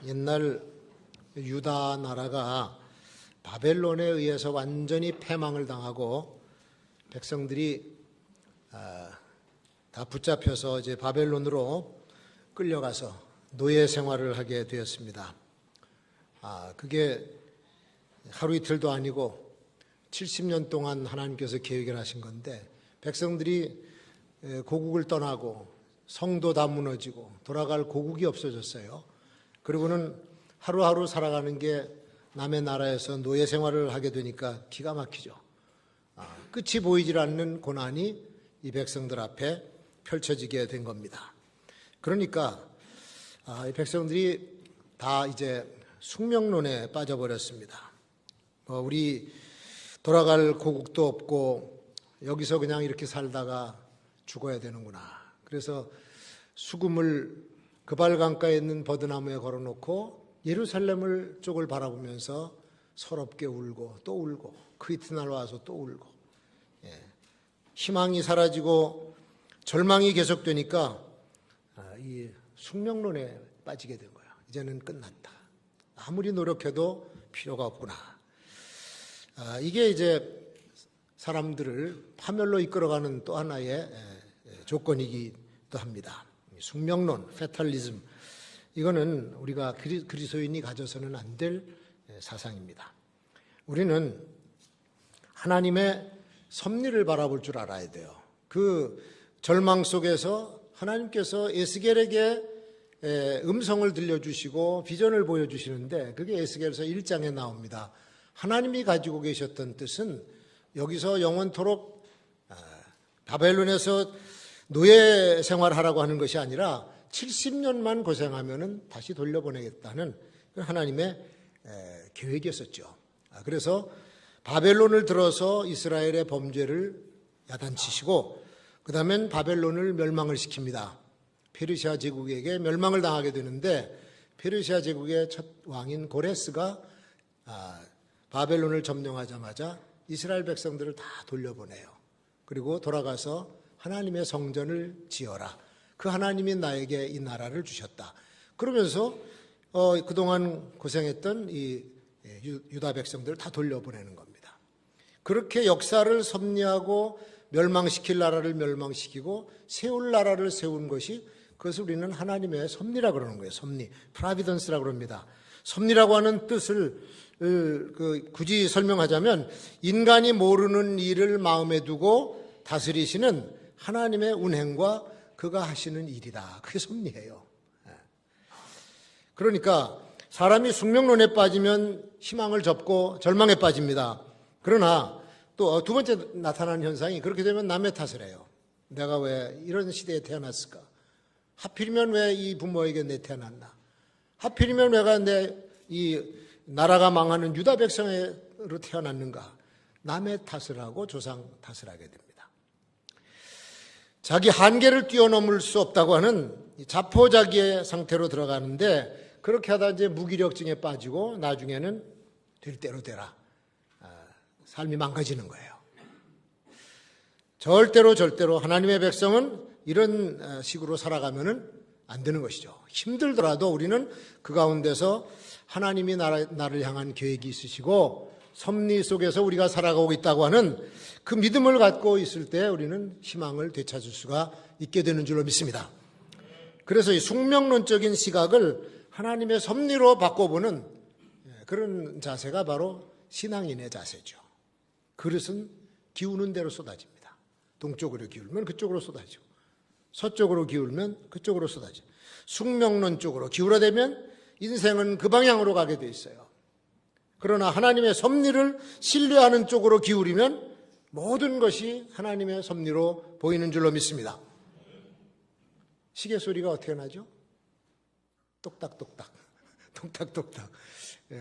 옛날 유다 나라가 바벨론에 의해서 완전히 패망을 당하고 백성들이 다 붙잡혀서 이제 바벨론으로 끌려가서 노예 생활을 하게 되었습니다. 그게 하루 이틀도 아니고 70년 동안 하나님께서 계획을 하신 건데, 백성들이 고국을 떠나고 성도 다 무너지고 돌아갈 고국이 없어졌어요. 그리고는 하루하루 살아가는 게 남의 나라에서 노예 생활을 하게 되니까 기가 막히죠. 끝이 보이질 않는 고난이 이 백성들 앞에 펼쳐지게 된 겁니다. 그러니까 이 백성들이 다 이제 숙명론에 빠져버렸습니다. 우리 돌아갈 고국도 없고 여기서 그냥 이렇게 살다가 죽어야 되는구나. 그래서 수금을 그발강가에 있는 버드나무에 걸어놓고 예루살렘을 쪽을 바라보면서 서럽게 울고 또 울고 그 이튿날 와서 또 울고, 희망이 사라지고 절망이 계속되니까 이 숙명론에 빠지게 된 거예요. 이제는 끝났다. 아무리 노력해도 필요가 없구나. 이게 이제 사람들을 파멸로 이끌어가는 또 하나의 조건이기도 합니다. 숙명론, 페탈리즘, 이거는 우리가 그리스도인이 가져서는 안 될 사상입니다. 우리는 하나님의 섭리를 바라볼 줄 알아야 돼요. 그 절망 속에서 하나님께서 에스겔에게 음성을 들려주시고 비전을 보여주시는데, 그게 에스겔서 1장에 나옵니다. 하나님이 가지고 계셨던 뜻은 여기서 영원토록 바벨론에서 노예 생활하라고 하는 것이 아니라 70년만 고생하면은 다시 돌려보내겠다는 하나님의 계획이었었죠. 그래서 바벨론을 들어서 이스라엘의 범죄를 야단치시고 그 다음엔 바벨론을 멸망을 시킵니다. 페르시아 제국에게 멸망을 당하게 되는데, 페르시아 제국의 첫 왕인 고레스가 바벨론을 점령하자마자 이스라엘 백성들을 다 돌려보내요. 그리고 돌아가서 하나님의 성전을 지어라. 그 하나님이 나에게 이 나라를 주셨다. 그러면서 그동안 고생했던 이 유다 백성들을 다 돌려보내는 겁니다. 그렇게 역사를 섭리하고 멸망시킬 나라를 멸망시키고 세울 나라를 세운 것이, 그것을 우리는 하나님의 섭리라 그러는 거예요. 섭리, 프라비던스라 그럽니다. 섭리라고 하는 뜻을 굳이 설명하자면, 인간이 모르는 일을 마음에 두고 다스리시는 하나님의 운행과 그가 하시는 일이다. 그게 섭리예요. 그러니까 사람이 숙명론에 빠지면 희망을 접고 절망에 빠집니다. 그러나 또 두 번째 나타나는 현상이, 그렇게 되면 남의 탓을 해요. 내가 왜 이런 시대에 태어났을까? 하필이면 왜 이 부모에게 내 태어났나? 하필이면 내가 이 나라가 망하는 유다 백성으로 태어났는가? 남의 탓을 하고 조상 탓을 하게 됩니다. 자기 한계를 뛰어넘을 수 없다고 하는 자포자기의 상태로 들어가는데, 그렇게 하다 이제 무기력증에 빠지고 나중에는 될 대로 되라. 삶이 망가지는 거예요. 절대로 하나님의 백성은 이런 식으로 살아가면은 안 되는 것이죠. 힘들더라도 우리는 그 가운데서 하나님이 나를 향한 계획이 있으시고 섭리 속에서 우리가 살아가고 있다고 하는 그 믿음을 갖고 있을 때 우리는 희망을 되찾을 수가 있게 되는 줄로 믿습니다. 그래서 이 숙명론적인 시각을 하나님의 섭리로 바꿔보는 그런 자세가 바로 신앙인의 자세죠. 그릇은 기우는 대로 쏟아집니다. 동쪽으로 기울면 그쪽으로 쏟아지고, 서쪽으로 기울면 그쪽으로 쏟아지고, 숙명론 쪽으로 기울어대면 인생은 그 방향으로 가게 돼 있어요. 그러나 하나님의 섭리를 신뢰하는 쪽으로 기울이면 모든 것이 하나님의 섭리로 보이는 줄로 믿습니다. 시계 소리가 어떻게 나죠? 똑딱똑딱, 똑딱똑딱.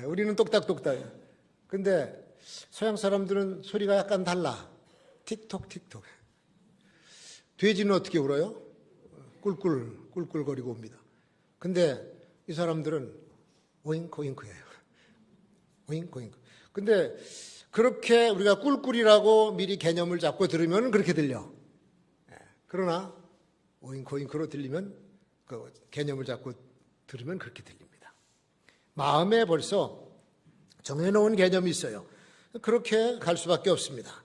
우리는 똑딱똑딱이에요. 근데 서양 사람들은 소리가 약간 달라. 틱톡 틱톡. 돼지는 어떻게 울어요? 꿀꿀거리고 옵니다. 근데 이 사람들은 오잉크 오잉크예요. 오잉크 오잉크. 근데 그렇게 우리가 꿀꿀이라고 미리 개념을 잡고 들으면 그렇게 들려. 그러나 오잉크 오잉크로 들리면, 그 개념을 잡고 들으면 그렇게 들립니다. 마음에 벌써 정해놓은 개념이 있어요. 그렇게 갈 수밖에 없습니다.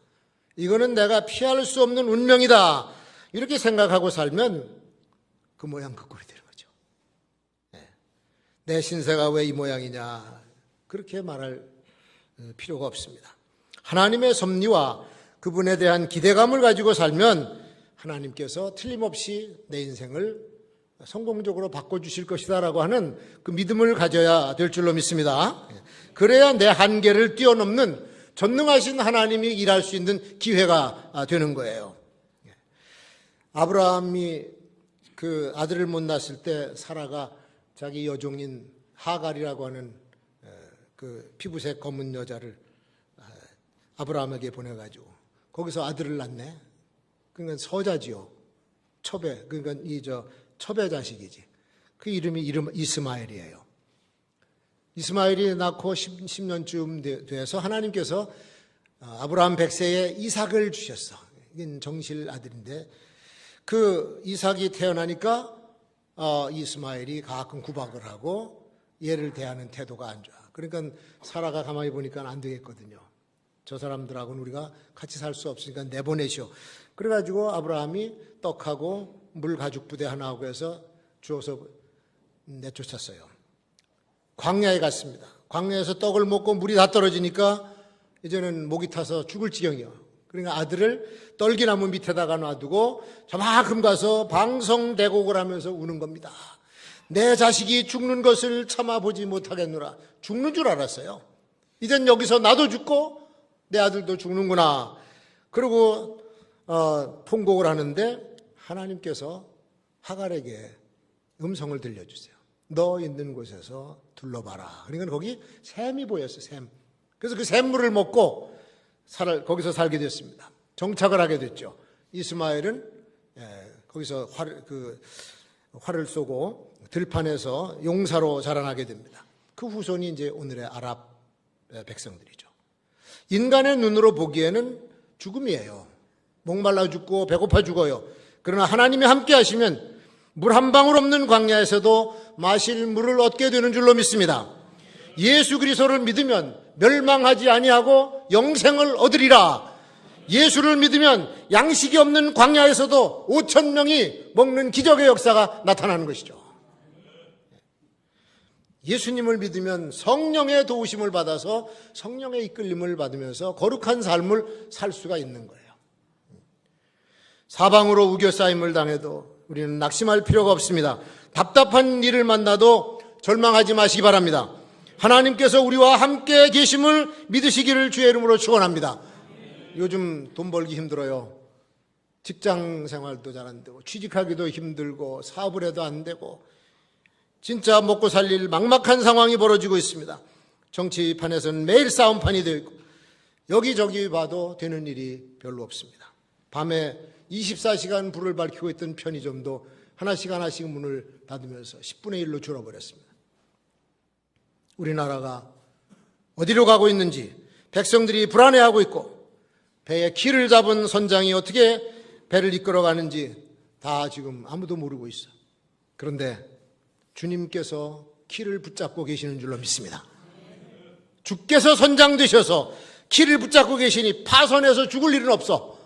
이거는 내가 피할 수 없는 운명이다. 이렇게 생각하고 살면 그 모양 그 꼴이 되는 거죠. 내 신세가 왜 이 모양이냐. 그렇게 말할 필요가 없습니다. 하나님의 섭리와 그분에 대한 기대감을 가지고 살면 하나님께서 틀림없이 내 인생을 성공적으로 바꿔주실 것이다라고 하는 그 믿음을 가져야 될 줄로 믿습니다. 그래야 내 한계를 뛰어넘는 전능하신 하나님이 일할 수 있는 기회가 되는 거예요. 아브라함이 그 아들을 못 낳았을 때 사라가 자기 여종인 하갈이라고 하는 그 피부색 검은 여자를 아브라함에게 보내가지고 거기서 아들을 낳네. 그러니까 서자지요. 첩의, 그러니까 첩의 자식이지. 그 이름이 이스마엘이에요. 이스마엘이 낳고 10년쯤 돼서 하나님께서 아브라함 100세에 이삭을 주셨어. 이건 정실 아들인데 그 이삭이 태어나니까 이스마엘이 가끔 구박을 하고 얘를 대하는 태도가 안 좋아. 그러니까 사라가 가만히 보니까 안 되겠거든요. 저 사람들하고는 우리가 같이 살 수 없으니까 내보내시오. 그래가지고 아브라함이 떡하고 물 가죽 부대 하나 하고 해서 주워서 내쫓았어요. 광야에 갔습니다. 광야에서 떡을 먹고 물이 다 떨어지니까 이제는 목이 타서 죽을 지경이요. 그러니까 아들을 떨기나무 밑에다가 놔두고 저만큼 가서 방성대곡을 하면서 우는 겁니다. 내 자식이 죽는 것을 참아보지 못하겠노라. 죽는 줄 알았어요. 이젠 여기서 나도 죽고 내 아들도 죽는구나. 그리고 통곡을 하는데 하나님께서 하갈에게 음성을 들려주세요. 너 있는 곳에서 둘러봐라. 그러니까 거기 샘이 보였어요. 샘. 그래서 그 샘물을 먹고 거기서 살게 됐습니다. 정착을 하게 됐죠. 이스마엘은 거기서 활을 쏘고 들판에서 용사로 자라나게 됩니다. 그 후손이 이제 오늘의 아랍 백성들이죠. 인간의 눈으로 보기에는 죽음이에요. 목말라 죽고 배고파 죽어요. 그러나 하나님이 함께 하시면 물 한 방울 없는 광야에서도 마실 물을 얻게 되는 줄로 믿습니다. 예수 그리스도를 믿으면 멸망하지 아니하고 영생을 얻으리라. 예수를 믿으면 양식이 없는 광야에서도 5천 명이 먹는 기적의 역사가 나타나는 것이죠. 예수님을 믿으면 성령의 도우심을 받아서 성령의 이끌림을 받으면서 거룩한 삶을 살 수가 있는 거예요. 사방으로 우겨싸임을 당해도 우리는 낙심할 필요가 없습니다. 답답한 일을 만나도 절망하지 마시기 바랍니다. 하나님께서 우리와 함께 계심을 믿으시기를 주의 이름으로 축원합니다. 요즘 돈 벌기 힘들어요. 직장 생활도 잘 안 되고 취직하기도 힘들고 사업을 해도 안 되고 진짜 먹고 살릴 막막한 상황이 벌어지고 있습니다. 정치판에서는 매일 싸움판이 되어 있고 여기저기 봐도 되는 일이 별로 없습니다. 밤에 24시간 불을 밝히고 있던 편의점도 하나씩 하나씩 문을 닫으면서 10분의 1로 줄어버렸습니다. 우리나라가 어디로 가고 있는지 백성들이 불안해하고 있고 배에 키를 잡은 선장이 어떻게 배를 이끌어가는지 다 지금 아무도 모르고 있어. 그런데 주님께서 키를 붙잡고 계시는 줄로 믿습니다. 주께서 선장 되셔서 키를 붙잡고 계시니 파선해서 죽을 일은 없어.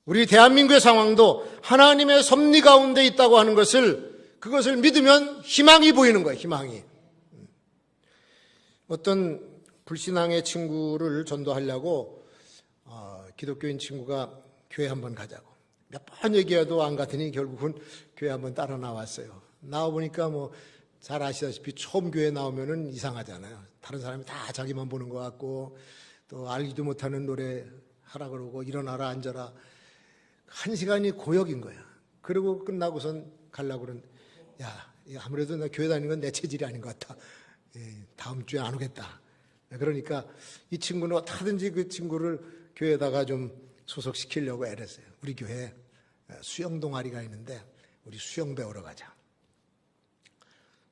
우리 대한민국의 상황도 하나님의 섭리 가운데 있다고 하는 그것을 믿으면 희망이 보이는 거예요. 희망이. 어떤 불신앙의 친구를 전도하려고 기독교인 친구가 교회 한번 가자고 몇 번 얘기해도 안 갔더니 결국은 교회 한번 따라 나왔어요. 나와보니까 잘 아시다시피 처음 교회 나오면은 이상하잖아요. 다른 사람이 다 자기만 보는 것 같고 또 알지도 못하는 노래 하라 그러고 일어나라 앉아라. 1시간이 고역인 거야. 그리고 끝나고선 가려고 그러는데 야, 아무래도 나 교회 다니는 건 내 체질이 아닌 것 같아. 다음 주에 안 오겠다. 그러니까 이 친구는 어떻게든지 그 친구를 교회에다가 좀 소속시키려고 애랬어요. 우리 교회에 수영 동아리가 있는데 우리 수영 배우러 가자.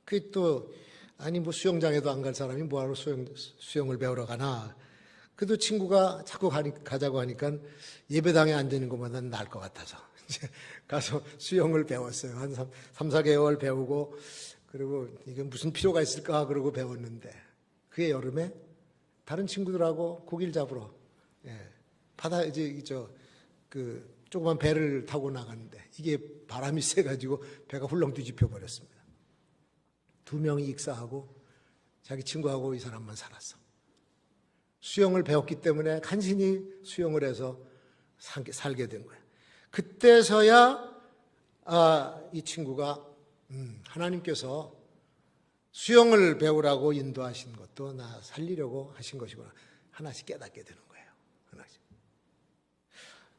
그게 또 아니 수영장에도 안 갈 사람이 뭐하러 수영을 배우러 가나. 그래도 친구가 자꾸 가자고 하니까 예배당에 앉는 것보다 나을 것 같아서 이제 가서 수영을 배웠어요. 한 3, 4개월 배우고 그리고 이게 무슨 필요가 있을까 그러고 배웠는데 그해 여름에 다른 친구들하고 고기를 잡으러 바다 이제 그 조그만 배를 타고 나갔는데 이게 바람이 세가지고 배가 훌렁 뒤집혀 버렸습니다. 2명이 익사하고 자기 친구하고 이 사람만 살았어. 수영을 배웠기 때문에 간신히 수영을 해서 살게 된 거예요. 그때서야 이 친구가 하나님께서 수영을 배우라고 인도하신 것도 나 살리려고 하신 것이구나 하나씩 깨닫게 되는 거예요. 하나씩.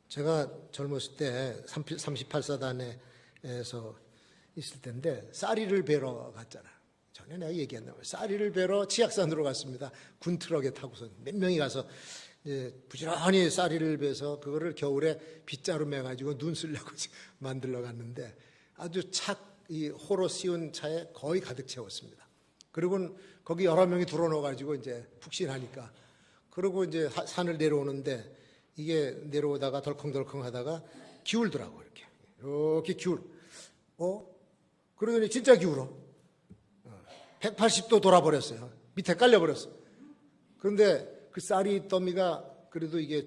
제가 젊었을 때 38사단에서 있을 때인데 쌀이를 베러 갔잖아요. 전에 내가 얘기했나 봐요. 쌀이를 베러 치악산으로 갔습니다. 군 트럭에 타고서 몇 명이 가서 부지런히 쌀이를 베서 그거를 겨울에 빗자루 매가지고 눈 쓰려고 만들러 갔는데 아주 이 호로 씌운 차에 거의 가득 채웠습니다. 그리고 거기 여러 명이 들어놓아가지고 이제 푹신하니까 그러고 이제 산을 내려오는데 이게 내려오다가 덜컹덜컹 하다가 기울더라고 이렇게 기울. 그러더니 진짜 기울어. 180도 돌아버렸어요. 밑에 깔려버렸어. 그런데 그 쌀이 더미가 그래도 이게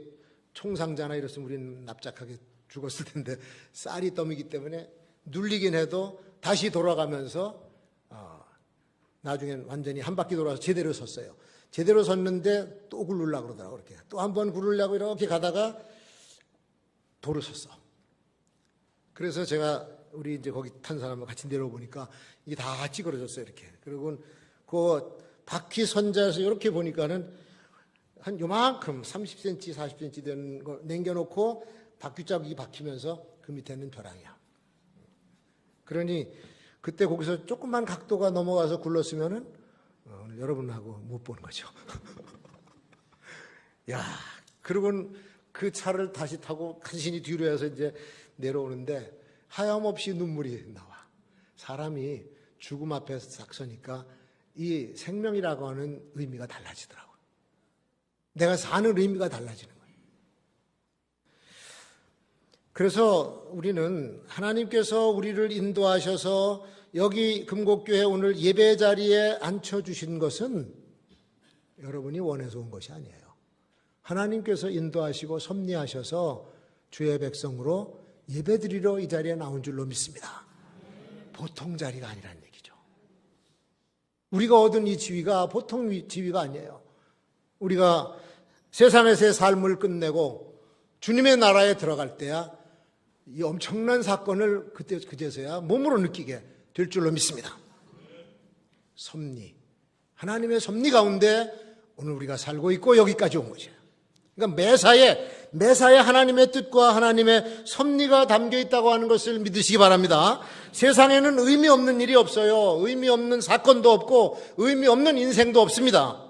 총상자나 이랬으면 우리는 납작하게 죽었을 텐데 쌀이 더미기 때문에 눌리긴 해도 다시 돌아가면서 나중엔 완전히 한 바퀴 돌아서 제대로 섰어요. 제대로 섰는데 또 굴르려고 그러더라고. 이렇게 또 한 번 굴르려고 이렇게 가다가 도로 섰어. 그래서 제가 우리 이제 거기 탄 사람과 같이 내려보니까 이게 다 찌그러졌어요. 이렇게. 그리고 그 바퀴 선자에서 이렇게 보니까는 한 요만큼 30cm, 40cm 되는 거 남겨놓고 바퀴 자국이 박히면서 그 밑에는 벼랑이야. 그러니 그때 거기서 조금만 각도가 넘어가서 굴렀으면은 오늘 여러분하고 못 보는 거죠. 야, 그러고 그 차를 다시 타고 간신히 뒤로 해서 이제 내려오는데 하염없이 눈물이 나와. 사람이 죽음 앞에 싹 서니까 이 생명이라고 하는 의미가 달라지더라고요. 내가 사는 의미가 달라지는 거예요. 그래서 우리는 하나님께서 우리를 인도하셔서 여기 금곡교회 오늘 예배 자리에 앉혀주신 것은 여러분이 원해서 온 것이 아니에요. 하나님께서 인도하시고 섭리하셔서 주의 백성으로 예배드리러 이 자리에 나온 줄로 믿습니다. 보통 자리가 아니라는 얘기죠. 우리가 얻은 이 지위가 보통 지위가 아니에요. 우리가 세상에서의 삶을 끝내고 주님의 나라에 들어갈 때야 이 엄청난 사건을 그제서야 몸으로 느끼게 될 줄로 믿습니다. 섭리, 하나님의 섭리 가운데 오늘 우리가 살고 있고 여기까지 온 거죠. 그러니까 매사에 하나님의 뜻과 하나님의 섭리가 담겨 있다고 하는 것을 믿으시기 바랍니다. 세상에는 의미 없는 일이 없어요. 의미 없는 사건도 없고 의미 없는 인생도 없습니다.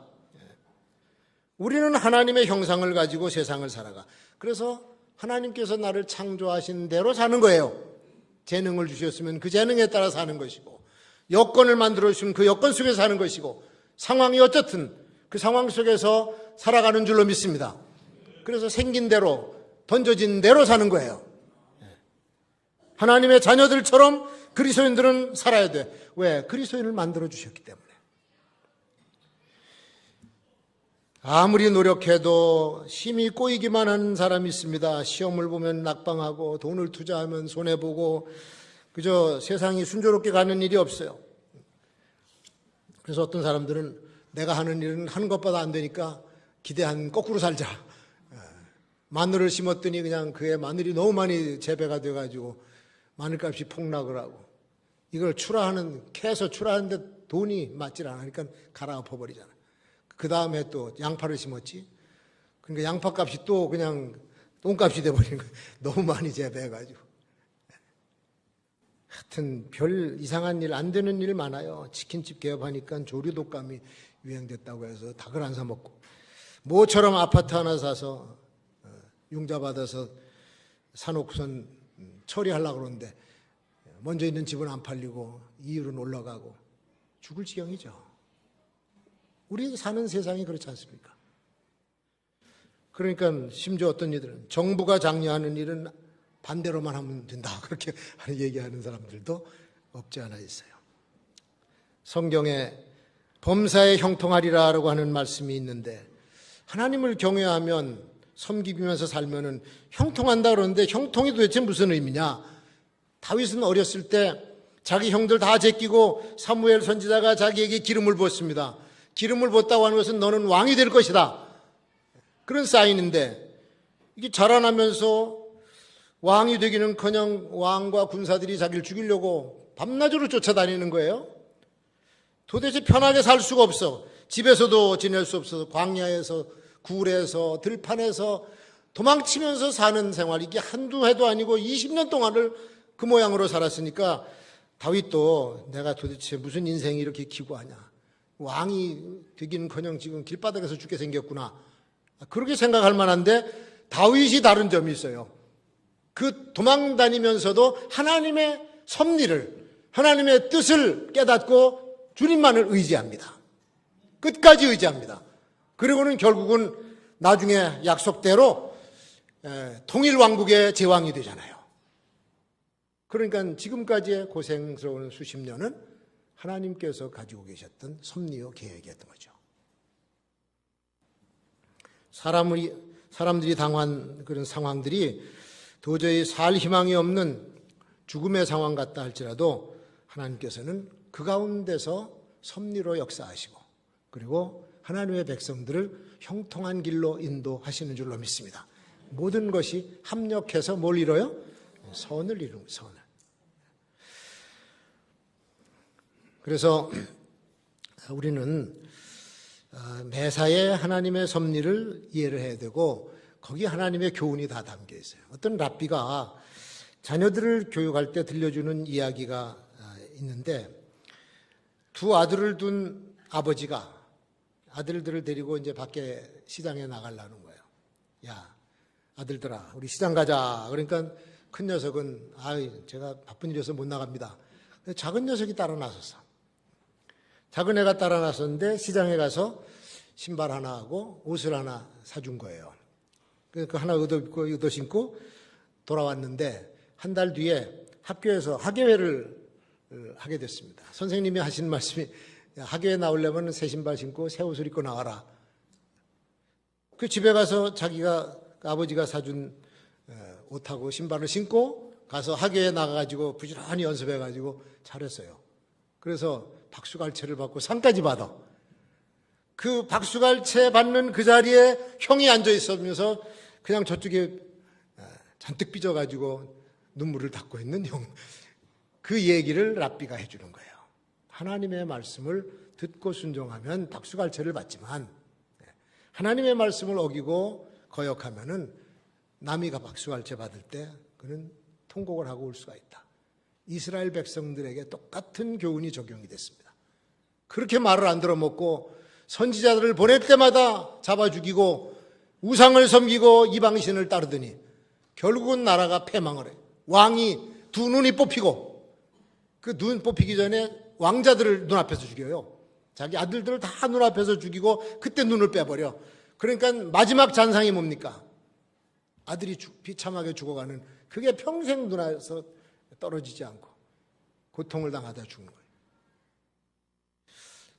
우리는 하나님의 형상을 가지고 세상을 살아가. 그래서 하나님께서 나를 창조하신 대로 사는 거예요. 재능을 주셨으면 그 재능에 따라 사는 것이고, 여건을 만들어주시면 그 여건 속에서 사는 것이고, 상황이 어쨌든 그 상황 속에서 살아가는 줄로 믿습니다. 그래서 생긴 대로, 던져진 대로 사는 거예요. 하나님의 자녀들처럼 그리스도인들은 살아야 돼. 왜? 그리스도인을 만들어주셨기 때문에. 아무리 노력해도 힘이 꼬이기만 하는 사람이 있습니다. 시험을 보면 낙방하고 돈을 투자하면 손해보고 그저 세상이 순조롭게 가는 일이 없어요. 그래서 어떤 사람들은 내가 하는 일은 하는 것보다 안 되니까 기대한 거꾸로 살자. 마늘을 심었더니 그냥 그의 마늘이 너무 많이 재배가 돼가지고 마늘값이 폭락을 하고 이걸 캐서 출하하는데 돈이 맞질 않으니까 갈아엎어 버리잖아. 그 다음에 또 양파를 심었지. 그러니까 양파값이 또 그냥 똥값이 돼버리는 거예요. 너무 많이 재배해가지고. 하여튼 별 이상한 일, 안 되는 일 많아요. 치킨집 개업하니까 조류독감이 유행됐다고 해서 닭을 안 사 먹고, 모처럼 아파트 하나 사서 융자 받아서 사놓고선 처리하려고 그러는데 먼저 있는 집은 안 팔리고 이율은 올라가고 죽을 지경이죠. 우리 사는 세상이 그렇지 않습니까? 그러니까 심지어 어떤 이들은 정부가 장려하는 일은 반대로만 하면 된다, 그렇게 얘기하는 사람들도 없지 않아 있어요. 성경에 범사에 형통하리라라고 하는 말씀이 있는데 하나님을 경외하면 섬기면서 살면은 형통한다 그러는데 형통이 도대체 무슨 의미냐? 다윗은 어렸을 때 자기 형들 다 제끼고 사무엘 선지자가 자기에게 기름을 부었습니다. 기름을 부었다고 하는 것은 너는 왕이 될 것이다. 그런 사인인데 이게 자라나면서 왕이 되기는커녕 왕과 군사들이 자기를 죽이려고 밤낮으로 쫓아다니는 거예요. 도대체 편하게 살 수가 없어. 집에서도 지낼 수 없어서 광야에서 굴에서 들판에서 도망치면서 사는 생활, 이게 한두 해도 아니고 20년 동안을 그 모양으로 살았으니까 다윗도 내가 도대체 무슨 인생이 이렇게 기구하냐, 왕이 되기는커녕 지금 길바닥에서 죽게 생겼구나, 그렇게 생각할 만한데 다윗이 다른 점이 있어요. 그 도망다니면서도 하나님의 섭리를, 하나님의 뜻을 깨닫고 주님만을 의지합니다. 끝까지 의지합니다. 그리고는 결국은 나중에 약속대로 통일왕국의 제왕이 되잖아요. 그러니까 지금까지의 고생스러운 수십 년은 하나님께서 가지고 계셨던 섭리요 계획이었던 거죠. 사람들이 당한 그런 상황들이 도저히 살 희망이 없는 죽음의 상황 같다 할지라도 하나님께서는 그 가운데서 섭리로 역사하시고 그리고 하나님의 백성들을 형통한 길로 인도하시는 줄로 믿습니다. 모든 것이 합력해서 뭘 이뤄요? 선을 이루는, 선을. 그래서 우리는 매사에 하나님의 섭리를 이해를 해야 되고 거기 하나님의 교훈이 다 담겨 있어요. 어떤 랍비가 자녀들을 교육할 때 들려주는 이야기가 있는데 두 아들을 둔 아버지가 아들들을 데리고 이제 밖에 시장에 나가려는 거예요. 야, 아들들아, 우리 시장 가자. 그러니까 큰 녀석은 제가 바쁜 일이어서 못 나갑니다. 작은 녀석이 따라 나섰어. 작은 애가 따라 나섰는데 시장에 가서 신발 하나 하고 옷을 하나 사준 거예요. 그 하나 얻어 신고 돌아왔는데 한 달 뒤에 학교에서 학예회를 하게 됐습니다. 선생님이 하신 말씀이 학교에 나오려면 새 신발 신고 새 옷을 입고 나와라. 그 집에 가서 자기가 아버지가 사준 옷하고 신발을 신고 가서 학교에 나가가지고 부지런히 연습해가지고 잘했어요. 그래서 박수갈채를 받고 상까지 받아. 그 박수갈채 받는 그 자리에 형이 앉아 있으면서 그냥 저쪽에 잔뜩 삐져가지고 눈물을 닦고 있는 형. 그 얘기를 랍비가 해주는 거예요. 하나님의 말씀을 듣고 순종하면 박수갈채를 받지만 하나님의 말씀을 어기고 거역하면은 남이 박수갈채 받을 때 그는 통곡을 하고 올 수가 있다. 이스라엘 백성들에게 똑같은 교훈이 적용이 됐습니다. 그렇게 말을 안 들어먹고 선지자들을 보낼 때마다 잡아 죽이고 우상을 섬기고 이방신을 따르더니 결국은 나라가 패망을 해요. 왕이 두 눈이 뽑히고 그 눈 뽑히기 전에 왕자들을 눈앞에서 죽여요. 자기 아들들을 다 눈앞에서 죽이고 그때 눈을 빼버려. 그러니까 마지막 잔상이 뭡니까? 아들이 비참하게 죽어가는, 그게 평생 눈에서 떨어지지 않고 고통을 당하다 죽는 거예요.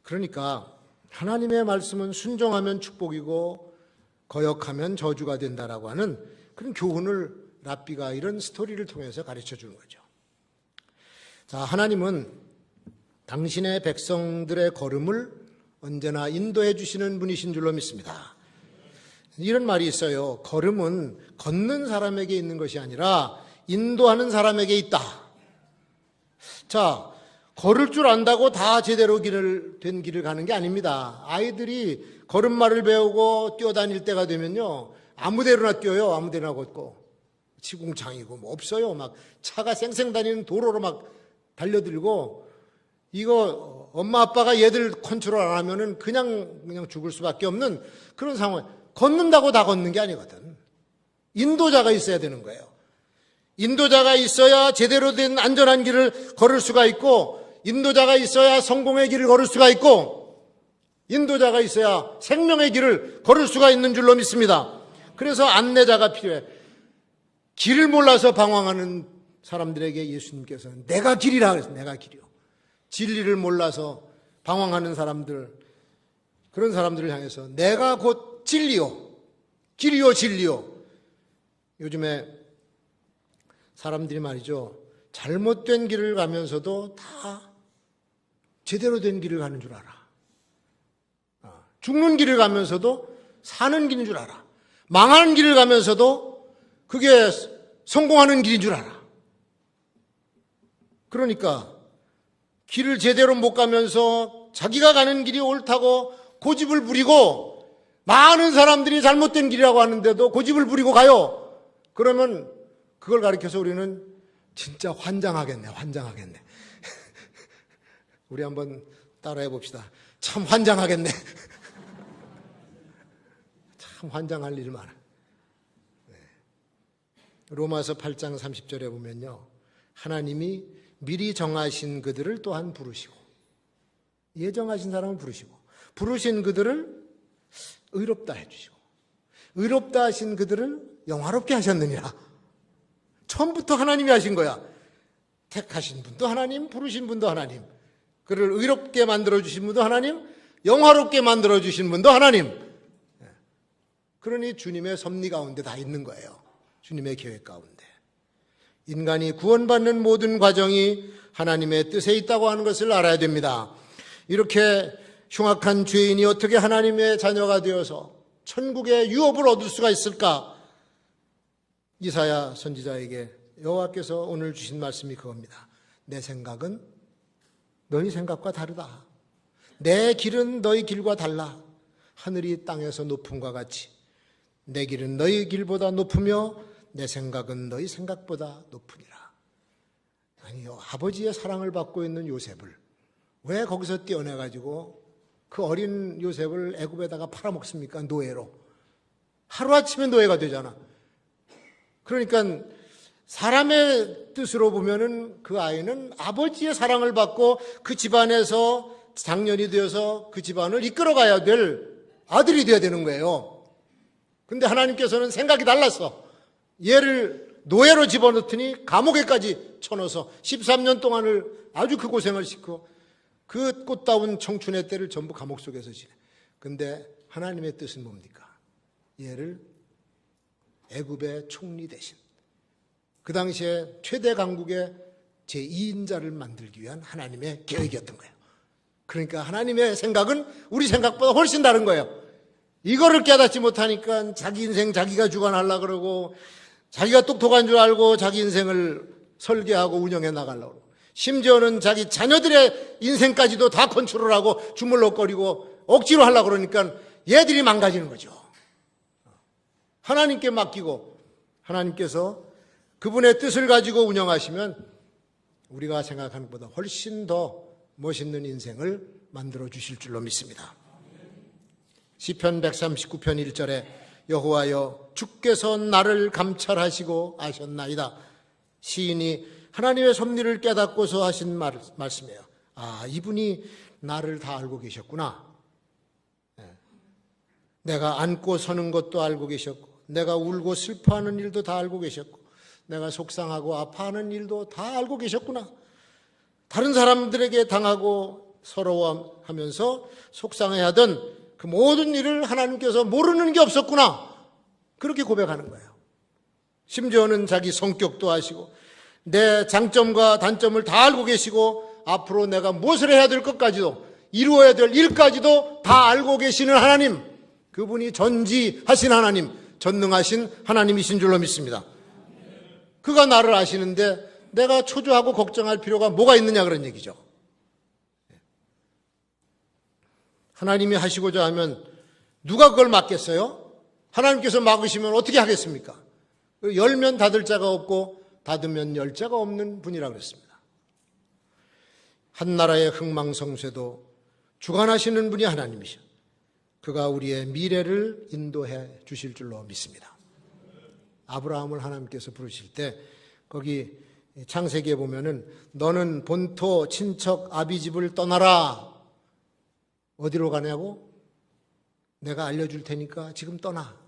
그러니까 하나님의 말씀은 순종하면 축복이고 거역하면 저주가 된다라고 하는 그런 교훈을 랍비가 이런 스토리를 통해서 가르쳐 주는 거죠. 자, 하나님은 당신의 백성들의 걸음을 언제나 인도해 주시는 분이신 줄로 믿습니다. 이런 말이 있어요. 걸음은 걷는 사람에게 있는 것이 아니라 인도하는 사람에게 있다. 자, 걸을 줄 안다고 다 제대로 된 길을 가는 게 아닙니다. 아이들이 걸음마를 배우고 뛰어다닐 때가 되면요, 아무데나 뛰어요. 아무데나 걷고 지궁창이고 뭐 없어요. 막 차가 쌩쌩 다니는 도로로 막 달려들고, 이거 엄마 아빠가 얘들 컨트롤 안 하면은 그냥 죽을 수밖에 없는 그런 상황. 걷는다고 다 걷는 게 아니거든. 인도자가 있어야 되는 거예요. 인도자가 있어야 제대로 된 안전한 길을 걸을 수가 있고, 인도자가 있어야 성공의 길을 걸을 수가 있고, 인도자가 있어야 생명의 길을 걸을 수가 있는 줄로 믿습니다. 그래서 안내자가 필요해. 길을 몰라서 방황하는 사람들에게 예수님께서는 내가 길이라 그래서 내가 길이요. 진리를 몰라서 방황하는 사람들, 그런 사람들을 향해서 내가 곧 진리요, 길이요, 진리요. 요즘에 사람들이 말이죠, 잘못된 길을 가면서도 다 제대로 된 길을 가는 줄 알아. 죽는 길을 가면서도 사는 길인 줄 알아. 망하는 길을 가면서도 그게 성공하는 길인 줄 알아. 그러니까 길을 제대로 못 가면서 자기가 가는 길이 옳다고 고집을 부리고, 많은 사람들이 잘못된 길이라고 하는데도 고집을 부리고 가요. 그러면 그걸 가리켜서 우리는 진짜 환장하겠네. 우리 한번 따라해 봅시다. 참 환장하겠네. 참 환장할 일 많아. 로마서 8장 30절에 보면요, 하나님이 미리 정하신 그들을 또한 부르시고, 예정하신 사람을 부르시고, 부르신 그들을 의롭다 해주시고, 의롭다 하신 그들을 영화롭게 하셨느니라. 처음부터 하나님이 하신 거야. 택하신 분도 하나님, 부르신 분도 하나님, 그를 의롭게 만들어주신 분도 하나님, 영화롭게 만들어주신 분도 하나님. 그러니 주님의 섭리 가운데 다 있는 거예요. 주님의 계획 가운데. 인간이 구원받는 모든 과정이 하나님의 뜻에 있다고 하는 것을 알아야 됩니다. 이렇게 흉악한 죄인이 어떻게 하나님의 자녀가 되어서 천국의 유업을 얻을 수가 있을까? 이사야 선지자에게 여호와께서 오늘 주신 말씀이 그겁니다. 내 생각은 너희 생각과 다르다. 내 길은 너희 길과 달라. 하늘이 땅에서 높음과 같이 내 길은 너희 길보다 높으며 내 생각은 너희 생각보다 높으니라. 아니요, 아버지의 사랑을 받고 있는 요셉을 왜 거기서 떼어내가지고 그 어린 요셉을 애굽에다가 팔아먹습니까? 노예로. 하루아침에 노예가 되잖아. 그러니까 사람의 뜻으로 보면은 그 아이는 아버지의 사랑을 받고 그 집안에서 장년이 되어서 그 집안을 이끌어가야 될 아들이 되어야 되는 거예요. 근데 하나님께서는 생각이 달랐어. 얘를 노예로 집어넣더니 감옥에까지 쳐넣어서 13년 동안을 아주 그 고생을 시키고 그 꽃다운 청춘의 때를 전부 감옥 속에서 지내. 근데 하나님의 뜻은 뭡니까? 얘를 애굽의 총리 대신 그 당시에 최대 강국의 제2인자를 만들기 위한 하나님의 계획이었던 거예요. 그러니까 하나님의 생각은 우리 생각보다 훨씬 다른 거예요. 이거를 깨닫지 못하니까 자기 인생 자기가 주관하려고 그러고, 자기가 똑똑한 줄 알고 자기 인생을 설계하고 운영해 나가려고 그러고, 심지어는 자기 자녀들의 인생까지도 다 컨트롤 하고 주물럭거리고 억지로 하려고 그러니까 얘들이 망가지는 거죠. 하나님께 맡기고 하나님께서 그분의 뜻을 가지고 운영하시면 우리가 생각하는 것보다 훨씬 더 멋있는 인생을 만들어 주실 줄로 믿습니다. 시편 139편 1절에 여호와여 주께서 나를 감찰하시고 아셨나이다. 시인이 하나님의 섭리를 깨닫고서 하신 말씀이에요. 아, 이분이 나를 다 알고 계셨구나. 내가 앉고 서는 것도 알고 계셨고, 내가 울고 슬퍼하는 일도 다 알고 계셨고, 내가 속상하고 아파하는 일도 다 알고 계셨구나. 다른 사람들에게 당하고 서러워하면서 속상해하던 그 모든 일을 하나님께서 모르는 게 없었구나. 그렇게 고백하는 거예요. 심지어는 자기 성격도 아시고 내 장점과 단점을 다 알고 계시고 앞으로 내가 무엇을 해야 될 것까지도, 이루어야 될 일까지도 다 알고 계시는 하나님, 그분이 전지하신 하나님, 전능하신 하나님이신 줄로 믿습니다. 그가 나를 아시는데 내가 초조하고 걱정할 필요가 뭐가 있느냐, 그런 얘기죠. 하나님이 하시고자 하면 누가 그걸 막겠어요? 하나님께서 막으시면 어떻게 하겠습니까? 열면 닫을 자가 없고 닫으면 열 자가 없는 분이라고 그랬습니다. 한 나라의 흥망성쇠도 주관하시는 분이 하나님이셔. 그가 우리의 미래를 인도해 주실 줄로 믿습니다. 아브라함을 하나님께서 부르실 때 거기 창세기에 보면은 너는 본토 친척 아비집을 떠나라. 어디로 가냐고? 내가 알려줄 테니까 지금 떠나.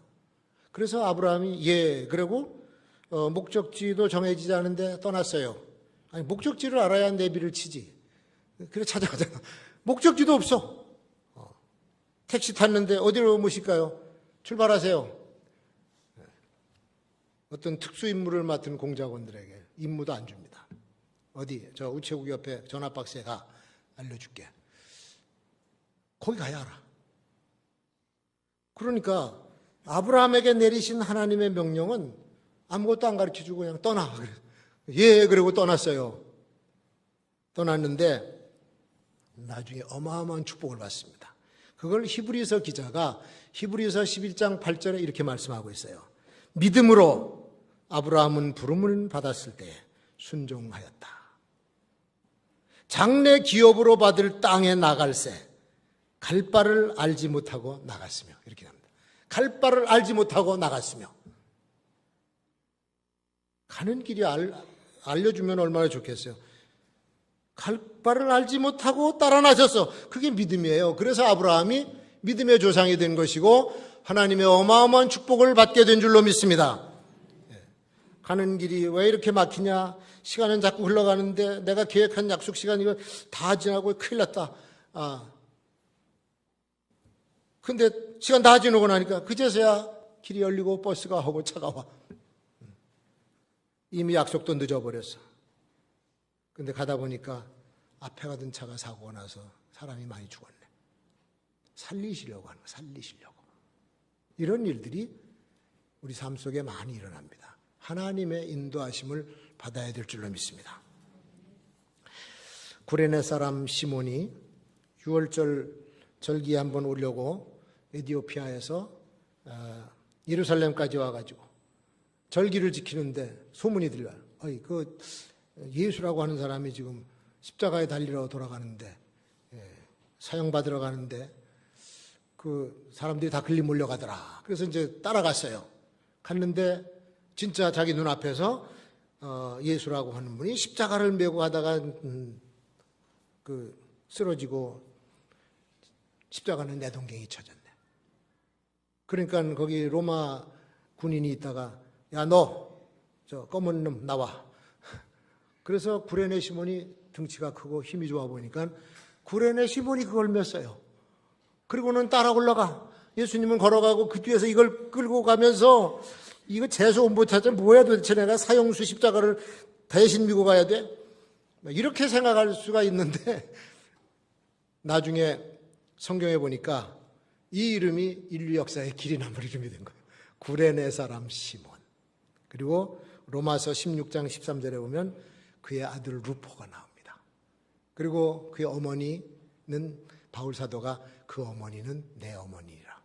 그래서 아브라함이 그러고 목적지도 정해지지 않은데 떠났어요. 아니, 목적지를 알아야 내비를 치지. 그래 찾아가잖아. 목적지도 없어. 택시 탔는데 어디로 모실까요? 출발하세요. 어떤 특수임무를 맡은 공작원들에게 임무도 안 줍니다. 어디? 저 우체국 옆에 전화박스에 가. 알려줄게. 거기 가야 알아. 그러니까 아브라함에게 내리신 하나님의 명령은 아무것도 안 가르쳐주고 그냥 떠나. 예, 그러고 떠났어요. 떠났는데 나중에 어마어마한 축복을 받습니다. 그걸 히브리서 기자가 히브리서 11장 8절에 이렇게 말씀하고 있어요. 믿음으로 아브라함은 부름을 받았을 때 순종하였다. 장래 기업으로 받을 땅에 나갈새 갈 바를 알지 못하고 나갔으며, 이렇게 합니다. 갈 바를 알지 못하고 나갔으며. 가는 길이 알려주면 얼마나 좋겠어요. 갈 바를 알지 못하고 따라 나섰어. 그게 믿음이에요. 그래서 아브라함이 믿음의 조상이 된 것이고 하나님의 어마어마한 축복을 받게 된 줄로 믿습니다. 가는 길이 왜 이렇게 막히냐? 시간은 자꾸 흘러가는데 내가 계획한 약속 시간 이거 다 지나고 큰일 났다. 근데 시간 다 지나고 나니까 그제서야 길이 열리고 버스가 오고 차가 와. 이미 약속도 늦어버렸어. 근데 가다 보니까 앞에 가던 차가 사고가 나서 사람이 많이 죽었네. 살리시려고 하는 거야, 살리시려고. 이런 일들이 우리 삶 속에 많이 일어납니다. 하나님의 인도하심을 받아야 될 줄로 믿습니다. 구레네 사람 시몬이 6월절 절기에 한번 오려고 에티오피아에서 예루살렘까지 와가지고 절기를 지키는데 소문이 들려요. 그 예수라고 하는 사람이 지금 십자가에 달리러 돌아가는데, 사형받으러 가는데 그 사람들이 다 글리 몰려가더라. 그래서 이제 따라갔어요. 갔는데 진짜 자기 눈앞에서 예수라고 하는 분이 십자가를 메고 가다가 쓰러지고 십자가는 내동댕이 쳐졌네. 그러니까 거기 로마 군인이 있다가 야, 너 저 검은 놈 나와. 그래서 구레네 시몬이 등치가 크고 힘이 좋아 보니까 구레네 시몬이 그걸 맸어요. 그리고는 따라 올라가. 예수님은 걸어가고 그 뒤에서 이걸 끌고 가면서 이거 재수 온 못하자 뭐야 도대체 내가 사형수 십자가를 대신 미고 가야 돼? 이렇게 생각할 수가 있는데 나중에 성경에 보니까 이 이름이 인류 역사의 길이 남을 이름이 된 거예요. 구레네 사람 시몬. 그리고 로마서 16장 13절에 보면 그의 아들 루포가 나옵니다. 그리고 그의 어머니는 바울 사도가 그 어머니는 내 어머니라.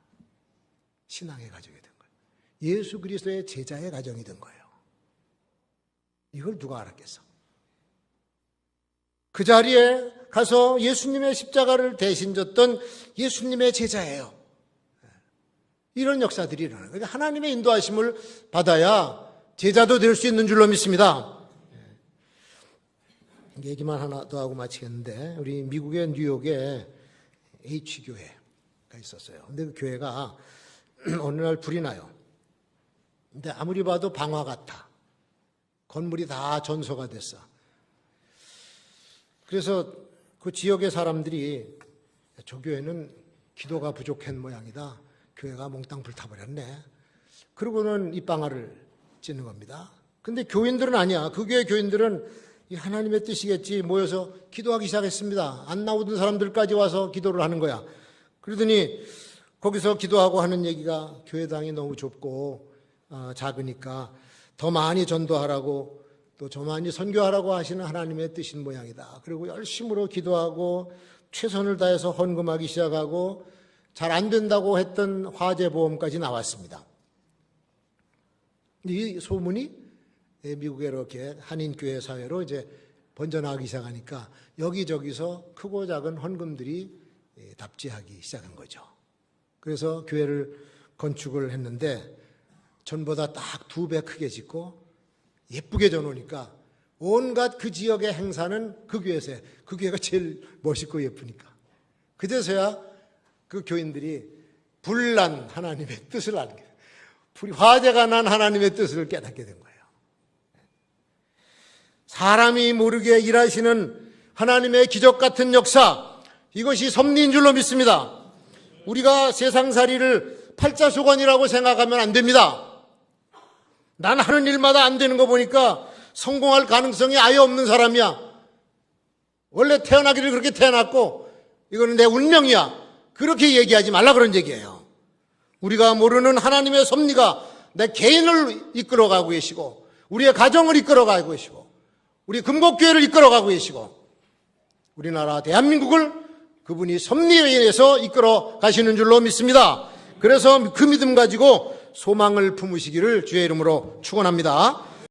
신앙의 가정이 된 거예요. 예수 그리스도의 제자의 가정이 된 거예요. 이걸 누가 알았겠어? 그 자리에 가서 예수님의 십자가를 대신 졌던 예수님의 제자예요. 이런 역사들이 일어나요. 그러니까 하나님의 인도하심을 받아야 제자도 될 수 있는 줄로 믿습니다. 얘기만 하나 더 하고 마치겠는데 우리 미국의 뉴욕에 H교회가 있었어요. 근데 그 교회가 어느 날 불이 나요. 근데 아무리 봐도 방화 같아. 건물이 다 전소가 됐어. 그래서 그 지역의 사람들이 저 교회는 기도가 부족한 모양이다. 교회가 몽땅 불타버렸네. 그러고는 입방아를 찌는 겁니다. 근데 교인들은 아니야. 그 교회 교인들은 이 하나님의 뜻이겠지 모여서 기도하기 시작했습니다. 안 나오던 사람들까지 와서 기도를 하는 거야. 그러더니 거기서 기도하고 하는 얘기가 교회당이 너무 좁고 작으니까 더 많이 전도하라고 또 더 많이 선교하라고 하시는 하나님의 뜻인 모양이다. 그리고 열심으로 기도하고 최선을 다해서 헌금하기 시작하고 잘 안 된다고 했던 화재보험까지 나왔습니다. 이 소문이 미국에 이렇게 한인교회 사회로 이제 번져나가기 시작하니까 여기저기서 크고 작은 헌금들이 답지하기 시작한 거죠. 그래서 교회를 건축을 했는데 전보다 딱 2배 크게 짓고 예쁘게 져놓으니까 온갖 그 지역의 행사는 그 교회에서 해. 그 교회가 제일 멋있고 예쁘니까. 그제서야 그 교인들이 불난 하나님의 뜻을 알게 돼요. 화재가 난 하나님의 뜻을 깨닫게 된 거예요. 사람이 모르게 일하시는 하나님의 기적 같은 역사, 이것이 섭리인 줄로 믿습니다. 우리가 세상살이를 팔자소관이라고 생각하면 안 됩니다. 난 하는 일마다 안 되는 거 보니까 성공할 가능성이 아예 없는 사람이야. 원래 태어나기를 그렇게 태어났고 이거는 내 운명이야. 그렇게 얘기하지 말라 그런 얘기예요. 우리가 모르는 하나님의 섭리가 내 개인을 이끌어가고 계시고 우리의 가정을 이끌어가고 계시고 우리 금곡교회를 이끌어가고 계시고 우리나라 대한민국을 그분이 섭리에 의해서 이끌어 가시는 줄로 믿습니다. 그래서 그 믿음 가지고 소망을 품으시기를 주의 이름으로 축원합니다.